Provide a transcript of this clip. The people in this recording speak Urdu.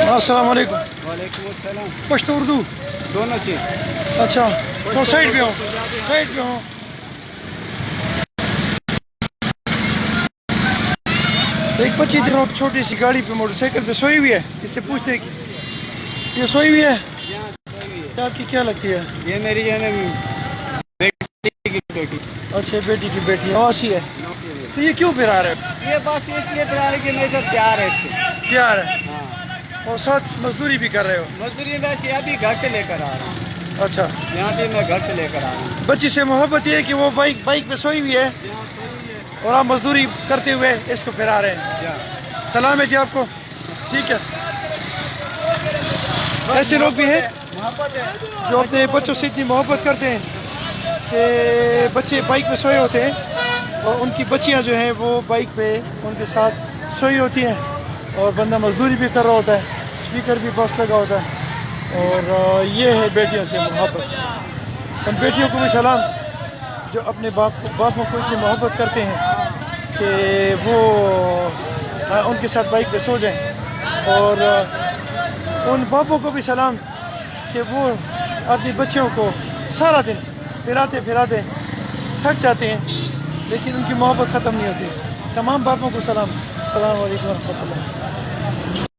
السلام علیکم. وعلیکم السلام. پشتو اردو دونوں چیز. اچھا تو سائڈ پہ ہوں سائڈ پہ ہوں. ایک بچی چھوٹی سی گاڑی پہ موٹر سائیکل پہ سوئی ہوئی ہے. اس سے پوچھتے ہیں کہ یہ سوئی ہوئی ہے آپ کی کیا لگتی ہے؟ یہ میری بیٹی کی بیٹی. اچھا بیٹی کی بیٹی نواسی ہے. تو یہ کیوں پھر آ رہے ہیں؟ یہ بس اس لیے پھر آنے کی میرے ساتھ پیار ہے اس کو. پیار ہے ہاں اور ساتھ مزدوری بھی کر رہے ہو؟ مزدوری بس یہ ابھی گھر سے لے کر آ رہا ہوں. اچھا یہاں پہ میں گھر سے لے کر آ رہا ہوں. بچی سے محبت یہ ہے کہ وہ بائک پہ سوئی ہوئی ہے اور آپ مزدوری کرتے ہوئے اس کو پھر آ رہے ہیں. سلام ہے جی آپ کو. ٹھیک ہے. ایسے لوگ بھی ہیں جو اپنے بچوں سے اتنی محبت کرتے ہیں کہ بچے بائک پہ سوئے ہوتے ہیں اور ان کی بچیاں جو ہیں وہ بائک پہ ان کے ساتھ سوئی ہوتی ہیں اور بندہ مزدوری بھی کر رہا ہوتا ہے. اسپیکر بھی پاس لگا ہوتا ہے اور یہ ہے بیٹیوں سے محبت. ان بیٹیوں کو بھی سلام جو اپنے باپوں کو اتنی محبت کرتے ہیں کہ وہ ان کے ساتھ بائک پہ سو جائیں. اور ان باپوں کو بھی سلام کہ وہ اپنی بچیوں کو سارا دن پھراتے تھک جاتے ہیں لیکن ان کی محبت ختم نہیں ہوتی. تمام باپوں کو سلام. السلام علیکم ورحمۃ اللہ.